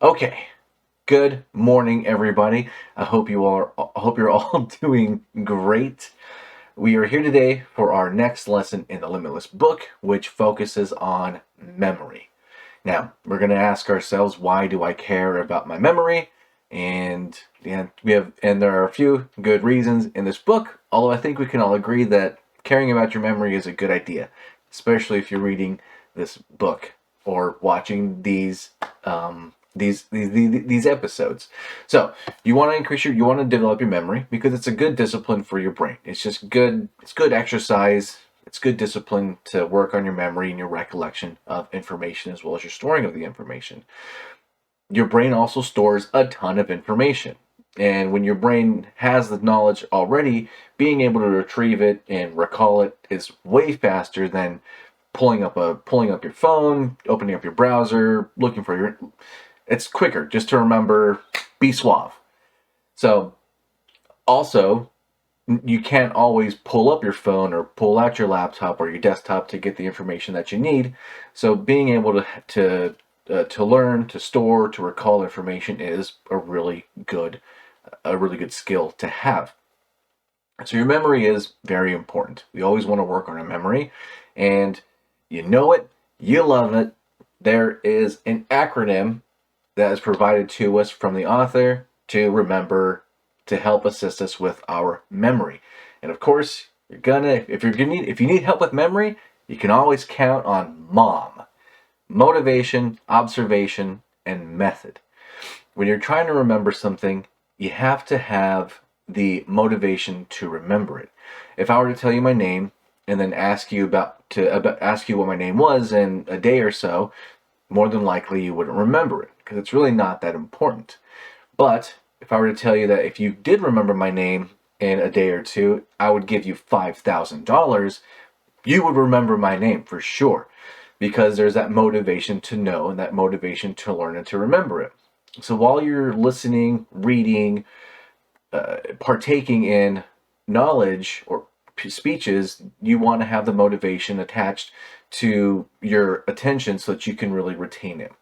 Okay. Good morning, everybody. I hope you're all doing great. We are here today for our next lesson in the Limitless book, which focuses on memory. Now, we're going to ask ourselves, why do I care about my memory? And there are a few good reasons in this book, although I think we can all agree that caring about your memory is a good idea, especially if you're reading this book or watching these episodes. So you want to you want to develop your memory because it's a good discipline for your brain. It's just good. It's good exercise. It's good discipline to work on your memory and your recollection of information as well as your storing of the information. Your brain also stores a ton of information. And when your brain has the knowledge already, being able to retrieve it and recall it is way faster than pulling up your phone, opening up your browser, looking for your. It's quicker just to remember, be suave. So also, you can't always pull up your phone or pull out your laptop or your desktop to get the information that you need. So being able to learn, to store, to recall information is a really good skill to have. So your memory is very important. We always want to work on our memory, and you know it, you love it. There is an acronym that is provided to us from the author to remember, to help assist us with our memory. And of course, if you need help with memory, you can always count on MOM. Motivation, observation, and method. When you're trying to remember something, you have to have the motivation to remember it. If I were to tell you my name and then ask you ask you what my name was in a day or so, more than likely you wouldn't remember it because it's really not that important. But if I were to tell you that if you did remember my name in a day or two, I would give you $5,000, you would remember my name for sure because there's that motivation to know and that motivation to learn and to remember it. So while you're listening, reading, partaking in knowledge or speeches, you want to have the motivation attached to your attention so that you can really retain it.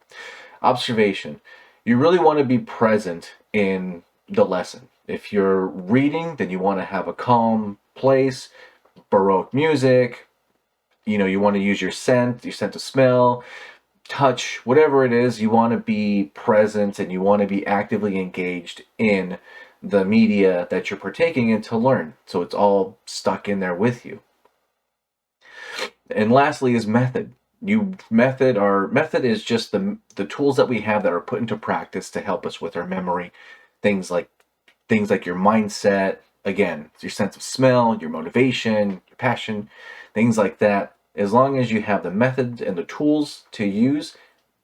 Observation. You really want to be present in the lesson. If you're reading, then you want to have a calm place, Baroque music. You want to use your sense of smell, touch, whatever it is. You want to be present and you want to be actively engaged in the media that you're partaking in to learn. So it's all stuck in there with you. And lastly is method. Method is just the tools that we have that are put into practice to help us with our memory. Things like your mindset, again, your sense of smell, your motivation, your passion, things like that. As long as you have the methods and the tools to use,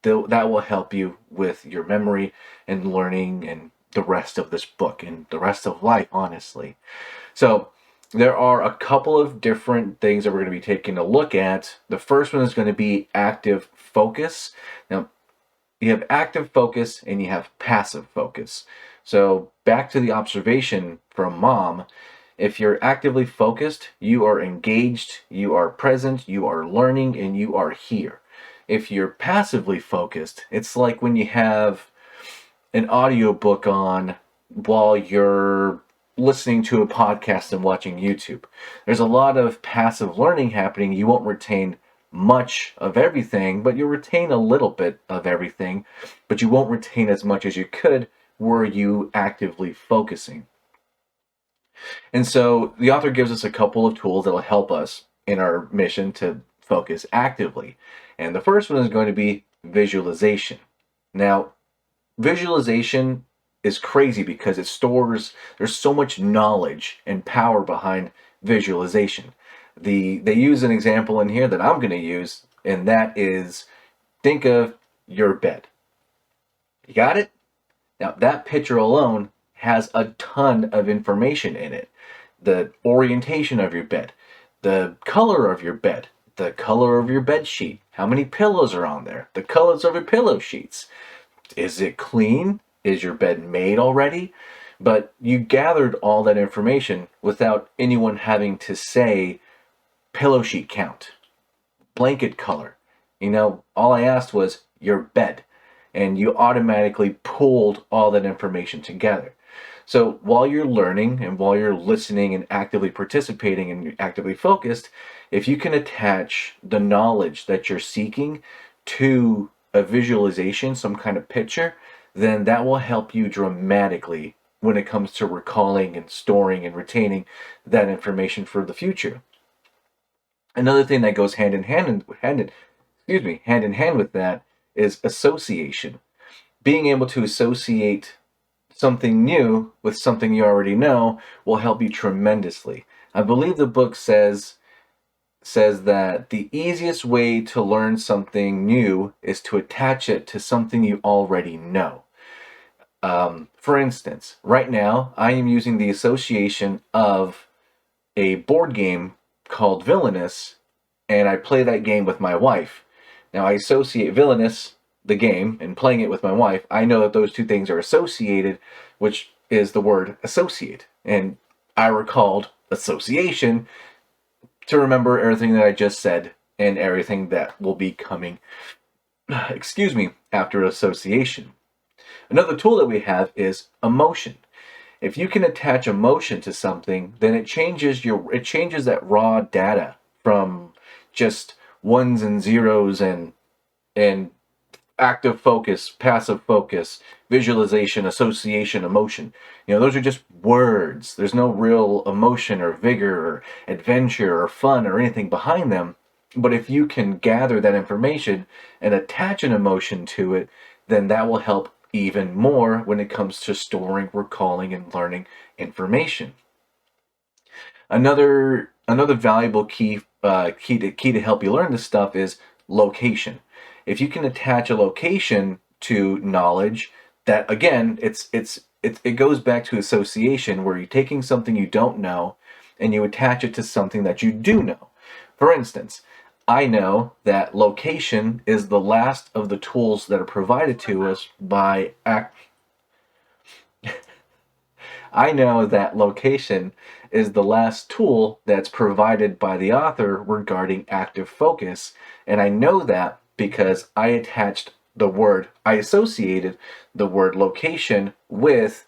that will help you with your memory and learning and the rest of this book and the rest of life, honestly. So there are a couple of different things that we're going to be taking a look at. The first one is going to be active focus. Now, you have active focus and you have passive focus. So back to the observation from Mom. If you're actively focused, you are engaged, you are present, you are learning, and you are here. If you're passively focused, it's like when you have an audiobook on while you're listening to a podcast and watching YouTube. There's a lot of passive learning happening. You won't retain much of everything, but you'll retain a little bit of everything, but you won't retain as much as you could were you actively focusing. And so the author gives us a couple of tools that will help us in our mission to focus actively. And the first one is going to be visualization. Now, visualization is crazy because there's so much knowledge and power behind visualization. They use an example in here that I'm going to use, and that is, think of your bed. You got it? Now, that picture alone has a ton of information in it. The orientation of your bed, the color of your bed, the color of your bed sheet, how many pillows are on there, the colors of your pillow sheets. Is it clean? Is your bed made already? But you gathered all that information without anyone having to say pillow sheet count, blanket color. All I asked was your bed. and you automatically pulled all that information together. So while you're learning and while you're listening and actively participating and you're actively focused, if you can attach the knowledge that you're seeking to a visualization, some kind of picture, then that will help you dramatically when it comes to recalling and storing and retaining that information for the future. Another thing that goes hand in hand with that is association. Being able to associate something new with something you already know will help you tremendously. I believe the book says that the easiest way to learn something new is to attach it to something you already know. For instance, right now I am using the association of a board game called Villainous, and I play that game with my wife. Now I associate Villainous, the game, and playing it with my wife. I know that those two things are associated, which is the word associate. And I recalled association to remember everything that I just said and everything that will be coming, after association. Another tool that we have is emotion. If you can attach emotion to something, then it changes that raw data from just ones and zeros and active focus, passive focus, visualization, association, emotion. Those are just words. There's no real emotion or vigor or adventure or fun or anything behind them. But if you can gather that information and attach an emotion to it, then that will help even more when it comes to storing, recalling, and learning information. Another valuable key to help you learn this stuff is location. If you can attach a location to knowledge, that again, it goes back to association, where you're taking something you don't know and you attach it to something that you do know. For instance, I know that location is the last of the tools that are provided to us by I know that location is the last tool that's provided by the author regarding active focus. And I know that because I associated the word location with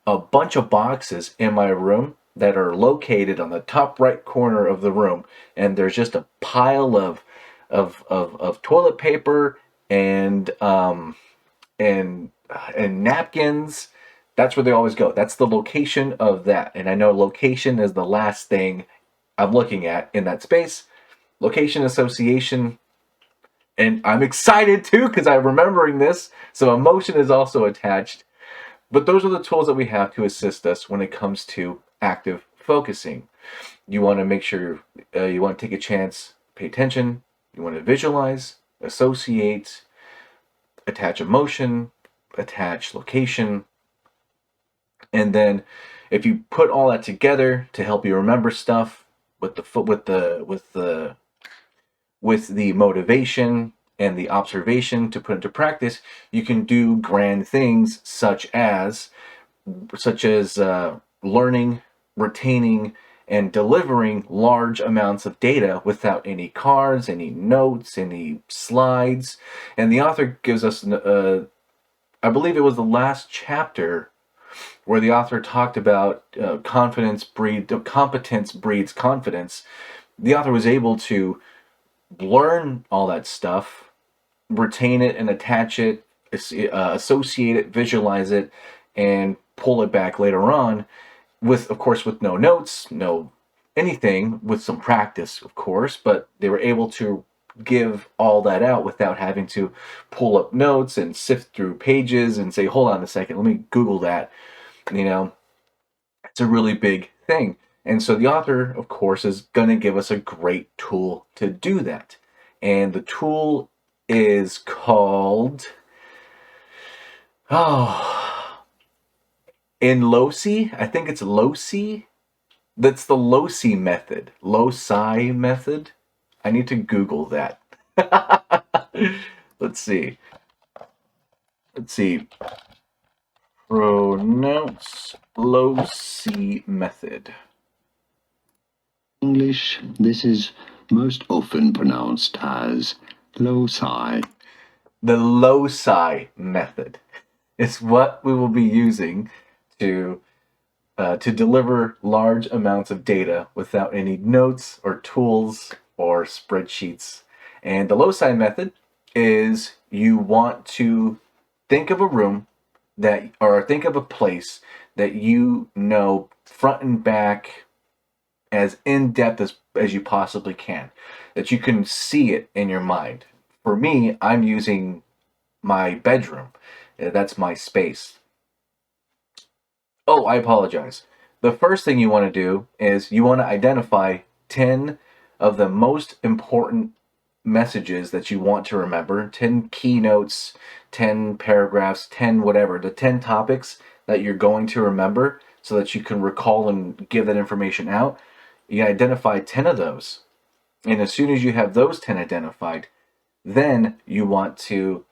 a bunch of boxes in my room that are located on the top right corner of the room. And there's just a pile of toilet paper and napkins. That's where they always go. That's the location of that. And I know location is the last thing I'm looking at in that space. Location association. And I'm excited too because I'm remembering this. So emotion is also attached. But those are the tools that we have to assist us when it comes to active focusing. You want to make sure you want to take a chance, pay attention. You want to visualize, associate, attach emotion, attach location. And then if you put all that together to help you remember stuff with the motivation and the observation to put into practice, you can do grand things such as learning, retaining, and delivering large amounts of data without any cards, any notes, any slides. And the author gives us, I believe it was the last chapter, where the author talked about competence breeds confidence. The author was able to learn all that stuff, retain it and attach it, associate it, visualize it, and pull it back later on with no notes, no anything, with some practice, of course, but they were able to give all that out without having to pull up notes and sift through pages and say, hold on a second, let me Google that. It's a really big thing. And so the author, of course, is going to give us a great tool to do that. And the tool is called, in Loci, I think it's Loci. That's the Loci Method. Loci Method. I need to Google that. Let's see. Pronounce Loci Method. English, this is most often pronounced as loci. The Loci method is what we will be using to to deliver large amounts of data without any notes or tools or spreadsheets. And the Loci method is you want to think of a room that, or think of a place that you know front and back as in depth as you possibly can, that you can see it in your mind. For me, I'm using my bedroom. That's my space. Oh, I apologize. The first thing you want to do is you want to identify 10 of the most important messages that you want to remember, 10 keynotes, 10 paragraphs, 10 whatever, the 10 topics that you're going to remember so that you can recall and give that information out. You identify 10 of those. And as soon as you have those 10 identified, then you want to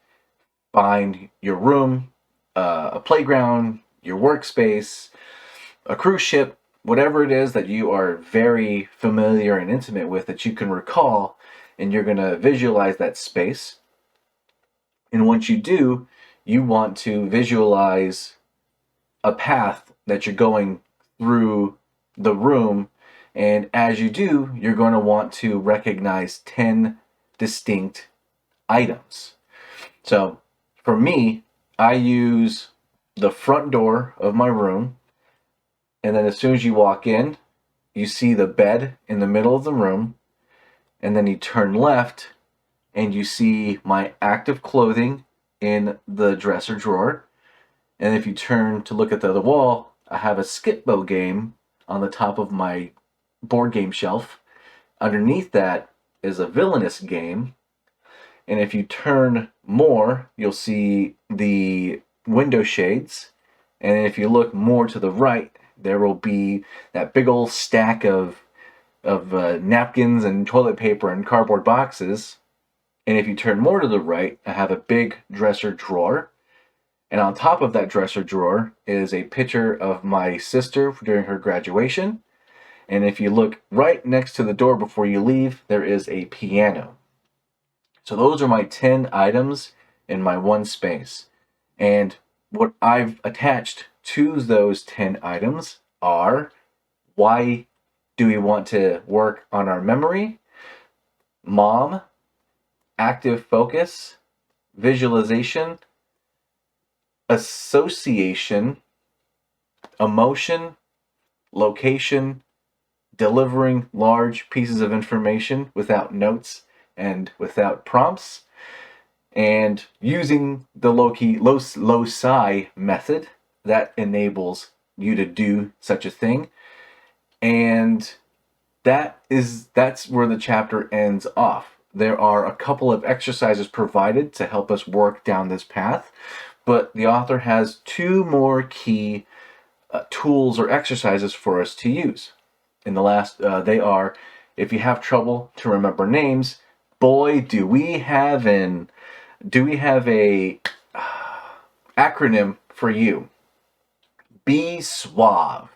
find your room, a playground, your workspace, a cruise ship, whatever it is that you are very familiar and intimate with that you can recall, and you're going to visualize that space. And once you do, you want to visualize a path that you're going through the room. And as you do, you're going to want to recognize 10 distinct items. So for me, I use the front door of my room. And then as soon as you walk in, you see the bed in the middle of the room. And then you turn left and you see my active clothing in the dresser drawer. And if you turn to look at the other wall, I have a Skip-Bo game on the top of my board game shelf. Underneath that is a Villainous game. And if you turn more, you'll see the window shades. And if you look more to the right, there will be that big old stack of napkins and toilet paper and cardboard boxes. And if you turn more to the right, I have a big dresser drawer. And on top of that dresser drawer is a picture of my sister during her graduation. And if you look right next to the door before you leave, there is a piano. So those are my 10 items in my one space. And what I've attached to those 10 items are: why do we want to work on our memory? Mom, active focus, visualization, association, emotion, location, delivering large pieces of information without notes and without prompts, and using the Loci method that enables you to do such a thing. And that's where the chapter ends off. There are a couple of exercises provided to help us work down this path, but the author has two more key tools or exercises for us to use. In the last, they are: if you have trouble to remember names, boy, do we have a acronym for you. Be suave.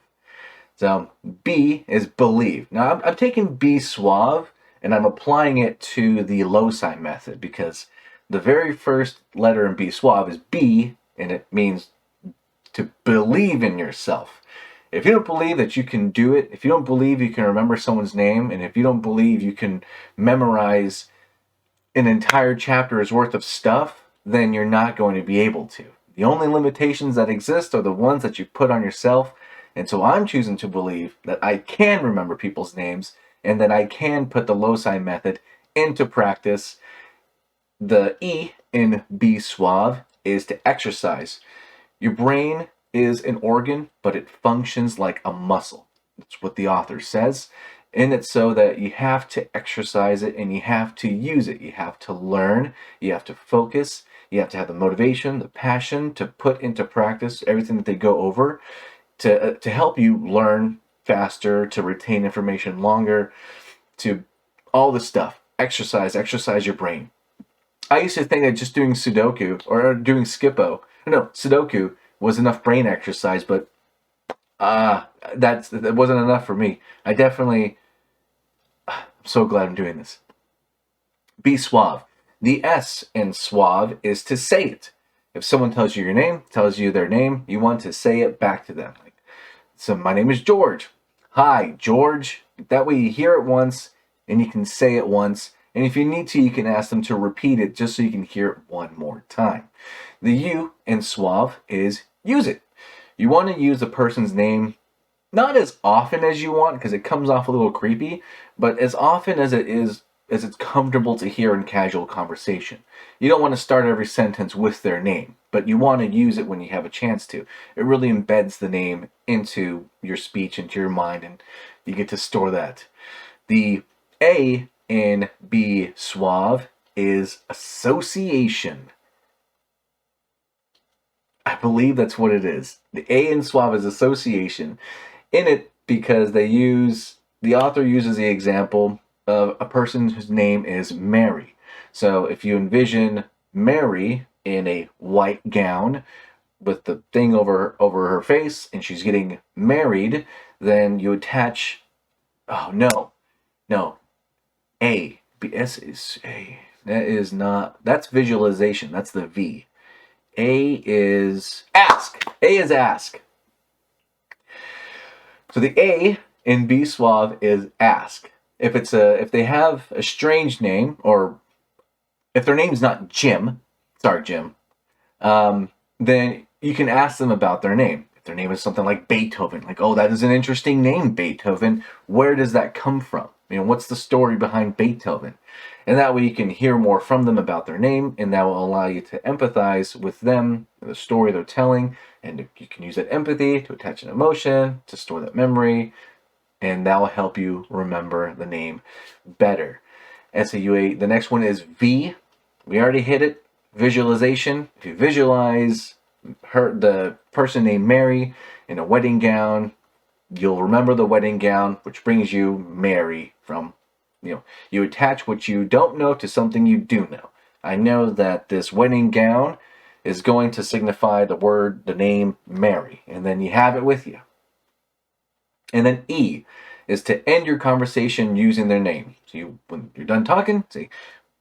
So B is believe. Now I'm taking Be suave and I'm applying it to the Loci method because the very first letter in Be suave is B, and it means to believe in yourself. If you don't believe that you can do it, if you don't believe you can remember someone's name, and if you don't believe you can memorize an entire chapter's worth of stuff, then you're not going to be able to. The only limitations that exist are the ones that you put on yourself. And so I'm choosing to believe that I can remember people's names and that I can put the Loci method into practice. The E in Be Suave is to exercise. Your brain is an organ, but it functions like a muscle. That's what the author says. And it's so that you have to exercise it and you have to use it. You have to learn, you have to focus, you have to have the motivation, the passion to put into practice everything that they go over to help you learn faster, to retain information longer, to all this stuff. Exercise your brain. I used to think that just doing Sudoku or doing Sudoku was enough brain exercise, but that wasn't enough for me. I'm so glad I'm doing this. Be suave. The S in suave is to say it. If someone tells you your name, tells you their name, you want to say it back to them. So my name is George. Hi, George. That way you hear it once and you can say it once. And if you need to, you can ask them to repeat it just so you can hear it one more time. The U in suave is use it. You want to use the person's name not as often as you want because it comes off a little creepy, but as often as it's comfortable to hear in casual conversation. You don't want to start every sentence with their name, but you want to use it when you have a chance to. It really embeds the name into your speech, into your mind, and you get to store that. The A in be suave is association. I believe that's what it is. The A in suave is association. In it, because the author uses the example of a person whose name is Mary. So if you envision Mary in a white gown with the thing over her face and she's getting married, then you attach, oh no, A. S is A. That is not, that's visualization. That's the V. A is ask. A is ask. So the A in be suave is ask. If they have a strange name, or if their name's not Jim, sorry Jim, then you can ask them about their name. If their name is something like Beethoven, like, oh, that is an interesting name, Beethoven. Where does that come from? What's the story behind Beethoven? And that way you can hear more from them about their name, and that will allow you to empathize with them, the story they're telling, and you can use that empathy to attach an emotion, to store that memory, and that will help you remember the name better. SAUA, the next one is V. We already hit it. Visualization. If you visualize the person named Mary in a wedding gown, you'll remember the wedding gown, which brings you Mary from, you attach what you don't know to something you do know. I know that this wedding gown is going to signify the name Mary, and then you have it with you. And then E is to end your conversation using their name. So when you're done talking, say,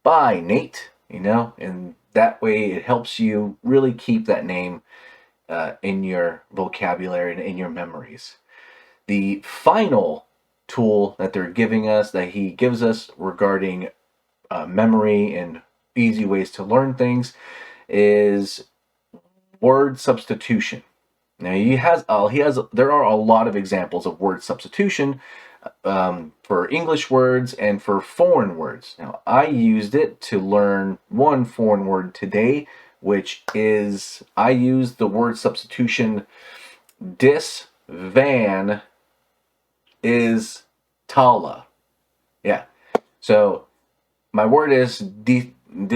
bye, Nate, and that way it helps you really keep that name in your vocabulary and in your memories. The final tool that he gives us regarding memory and easy ways to learn things is word substitution. Now there are a lot of examples of word substitution for English words and for foreign words. Now I used it to learn one foreign word today, which is, I used the word substitution van is tala. Yeah. So my word is disvantaja.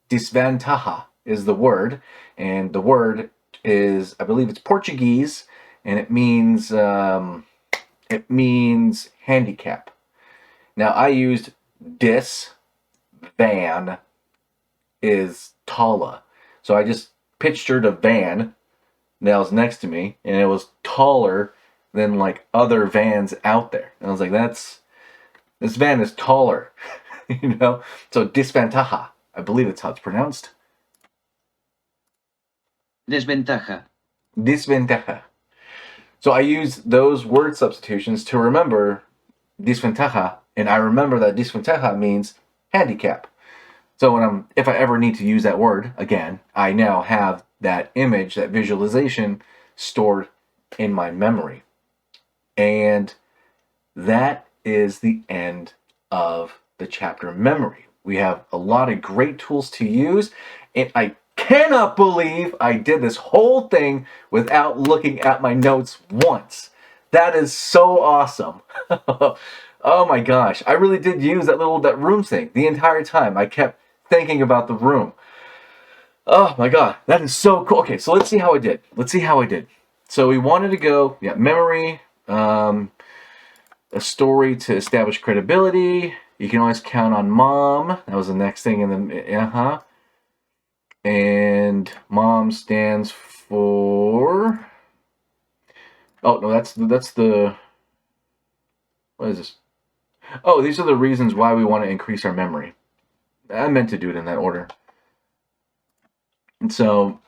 Disvantaja is the word, and the word is, I believe it's Portuguese, and it means handicap. Now I used van is tala. So I just pictured a van that was next to me, and it was taller than like other vans out there. And I was like, this van is taller, So disventaja, I believe that's how it's pronounced. Desventaja. Disventaja. So I use those word substitutions to remember disventaja, and I remember that disventaja means handicap. So if I ever need to use that word again, I now have that image, that visualization stored in my memory. And that is the end of the chapter memory. We have a lot of great tools to use, and I cannot believe I did this whole thing without looking at my notes once. That is so awesome. Oh my gosh, I really did use that room thing the entire time. I kept thinking about the room. Oh my god, that is so cool. Okay, so let's see how I did. So we wanted to go, memory, a story to establish credibility. You can always count on mom. That was the next thing in the And mom stands for, oh no, that's the, what is this? Oh, these are the reasons why we want to increase our memory. I meant to do it in that order. And so,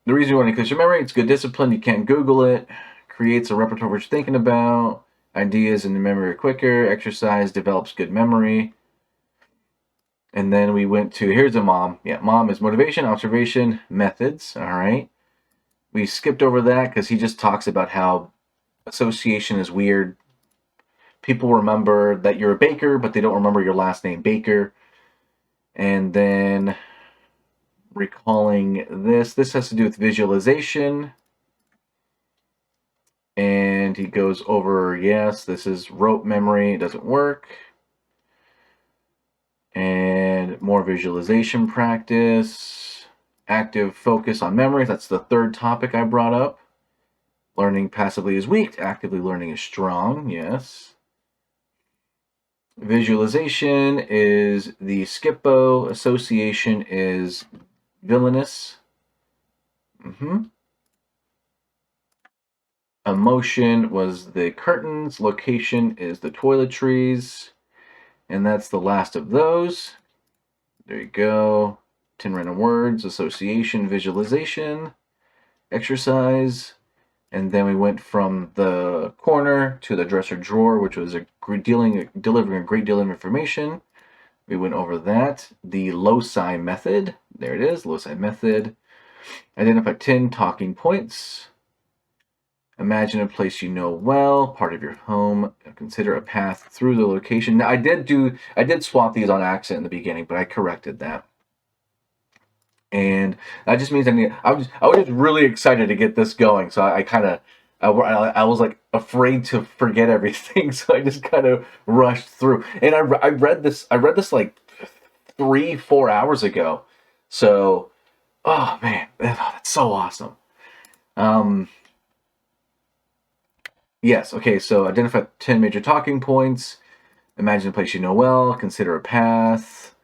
the reason you want to increase your memory, it's good discipline. You can't Google it. Creates a repertoire what you're thinking about. Ideas in the memory quicker. Exercise develops good memory. And then we went to, here's a mom. Yeah, mom is motivation, observation, methods. All right. We skipped over that because he just talks about how association is weird. People remember that you're a baker, but they don't remember your last name, Baker. And then recalling this. This has to do with visualization. And he goes over, yes, this is rote memory. It doesn't work. And more visualization practice. Active focus on memory. That's the third topic I brought up. Learning passively is weak. Actively learning is strong. Yes. Visualization is the skippo. Association is villainous. Emotion was the curtains. Location is the toiletries. And that's the last of those. There you go. 10 random words. Association, visualization, exercise. And then we went from the corner to the dresser drawer, which was delivering a great deal of information. We went over that. The Loci Method. There it is, Loci Method. Identify 10 talking points. Imagine a place you know well, part of your home. Consider a path through the location. Now, I did swap these on accident in the beginning, but I corrected that. And that just means I was just really excited to get this going. So I was like afraid to forget everything, so I just kind of rushed through. And I read this like 3-4 hours ago. So, oh man, that's so awesome. Yes, okay, so identify 10 major talking points, imagine a place you know well, consider a path,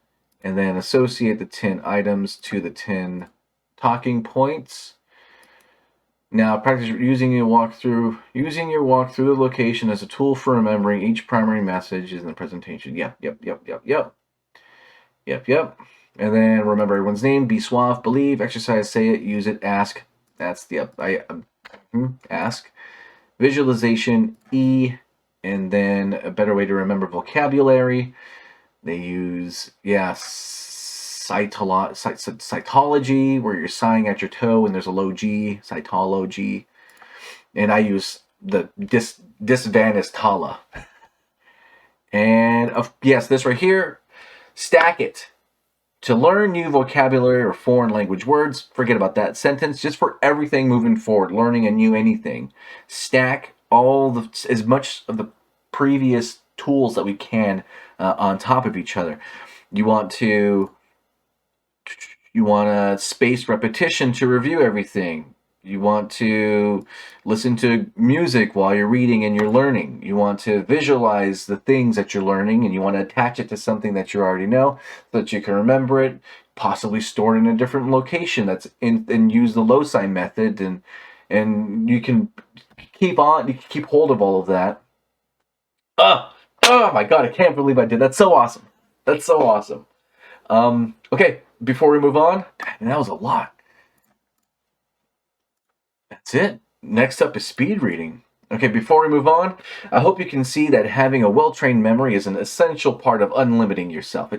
and then associate the 10 items to the 10 talking points. Now, practice using your walk through the location as a tool for remembering each primary message in the presentation. Yep. And then remember everyone's name, be suave, believe, exercise, say it, use it, ask. That's the ask. Visualization, E, and then a better way to remember vocabulary. They use, cytology, where you're sighing at your toe and there's a low G, cytology. And I use the disvanis tala. And yes, this right here, stack it. To learn new vocabulary or foreign language words, forget about that sentence. Just for everything moving forward, learning a new anything, stack as much of the previous tools that we can on top of each other. You want to space repetition to review everything. You want to listen to music while you're reading and you're learning. You want to visualize the things that you're learning, and you want to attach it to something that you already know so that you can remember it, possibly store it in a different location and use the Loci method, and you can keep hold of all of that. Oh my god, I can't believe I did. That's so awesome. Okay, before we move on, that was a lot. That's it. Next up is speed reading. Okay, before we move on, I hope you can see that having a well-trained memory is an essential part of unlimiting yourself.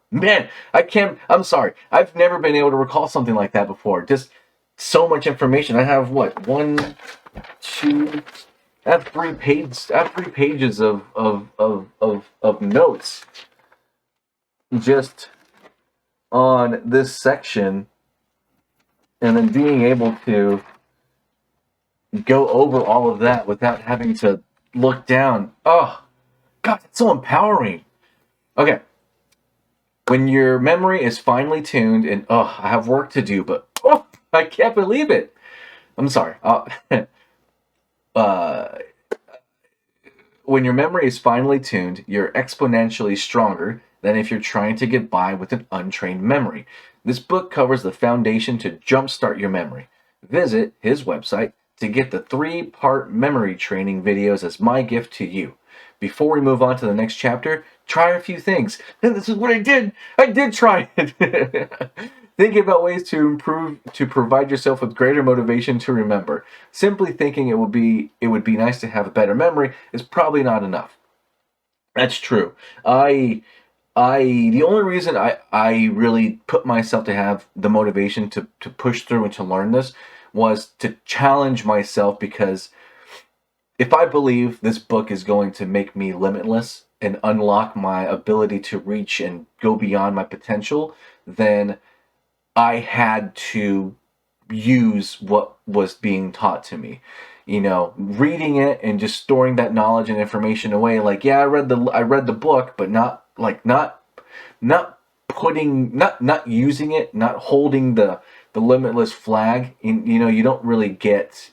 I'm sorry. I've never been able to recall something like that before. Just so much information. I have I have 3 pages of notes just on this section, and then being able to go over all of that without having to look down. Oh, God, it's so empowering. Okay. When your memory is finely tuned, and I have work to do, but I can't believe it. I'm sorry. When your memory is finely tuned, you're exponentially stronger than if you're trying to get by with an untrained memory. This book covers the foundation to jumpstart your memory. Visit his website to get the 3-part memory training videos as my gift to you. before we move on to the next chapter, try a few things. And this is what I did. I did try it. Think about ways to improve, to provide yourself with greater motivation to remember. Simply thinking it would be nice to have a better memory is probably not enough. That's true. I the only reason I really put myself to have the motivation to push through and to learn this was to challenge myself, because if I believe this book is going to make me limitless and unlock my ability to reach and go beyond my potential, then I had to use what was being taught to me. Reading it and just storing that knowledge and information away. Like, yeah, I read the book, but not putting, not using it, not holding the limitless flag. You don't really get.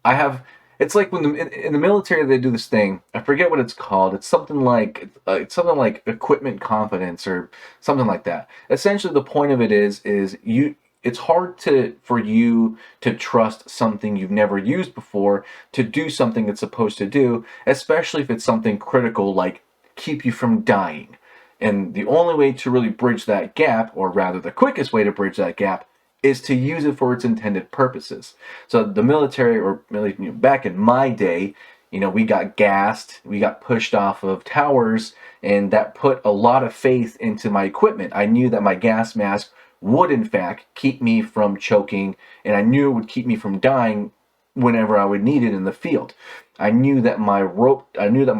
I have. It's like when in the military they do this thing. I forget what it's called. It's something like equipment confidence or something like that. Essentially, the point of it is you. It's hard for you to trust something you've never used before to do something it's supposed to do, especially if it's something critical like keep you from dying. And the only way to really bridge that gap, or rather the quickest way to bridge that gap, is to use it for its intended purposes. So the military, or really, back in my day, we got gassed, we got pushed off of towers, and that put a lot of faith into my equipment. I knew that my gas mask would, in fact, keep me from choking, and I knew it would keep me from dying whenever I would need it in the field. I knew that my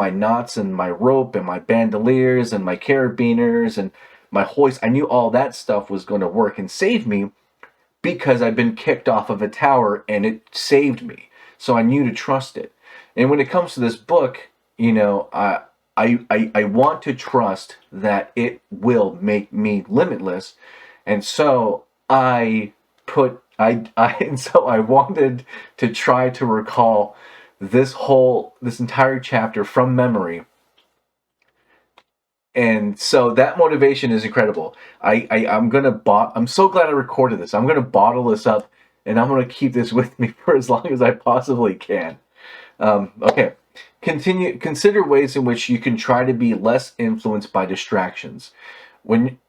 knots and my rope and my bandoliers and my carabiners and my hoist, I knew all that stuff was going to work and save me, because I've been kicked off of a tower and it saved me. So I knew to trust it. And when it comes to this book, I want to trust that it will make me limitless. And so I wanted to try to recall this entire chapter from memory. And so that motivation is incredible. I'm so glad I recorded this. I'm gonna bottle this up, and I'm gonna keep this with me for as long as I possibly can. Okay. Consider ways in which you can try to be less influenced by distractions. When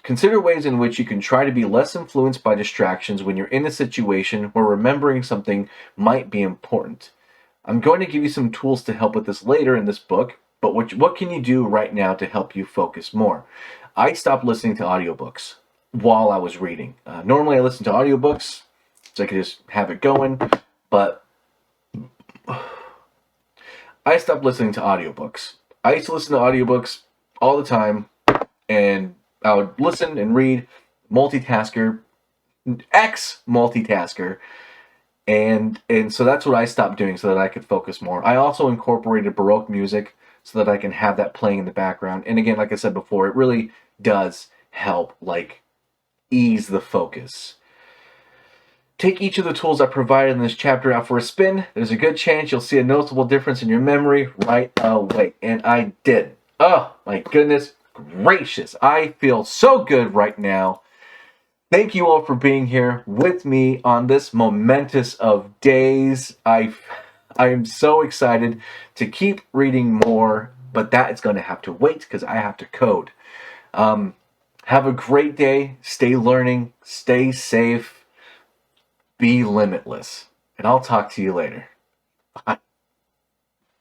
Consider ways in which you can try to be less influenced by distractions when you're in a situation where remembering something might be important. I'm going to give you some tools to help with this later in this book, but what can you do right now to help you focus more? I stopped listening to audiobooks while I was reading. Normally I listen to audiobooks so I could just have it going, but I stopped listening to audiobooks. I used to listen to audiobooks all the time, and I would listen and read, multitasker, multitasker, and so that's what I stopped doing so that I could focus more. I also incorporated Baroque music so that I can have that playing in the background. And again, like I said before, it really does help, like, ease the focus. Take each of the tools I provided in this chapter out for a spin. There's a good chance you'll see a noticeable difference in your memory right away. And I did. Oh, my goodness gracious. I feel so good right now. Thank you all for being here with me on this momentous of days. I am so excited to keep reading more, but that is going to have to wait because I have to code. Have a great day. Stay learning. Stay safe. Be limitless. And I'll talk to you later. Bye.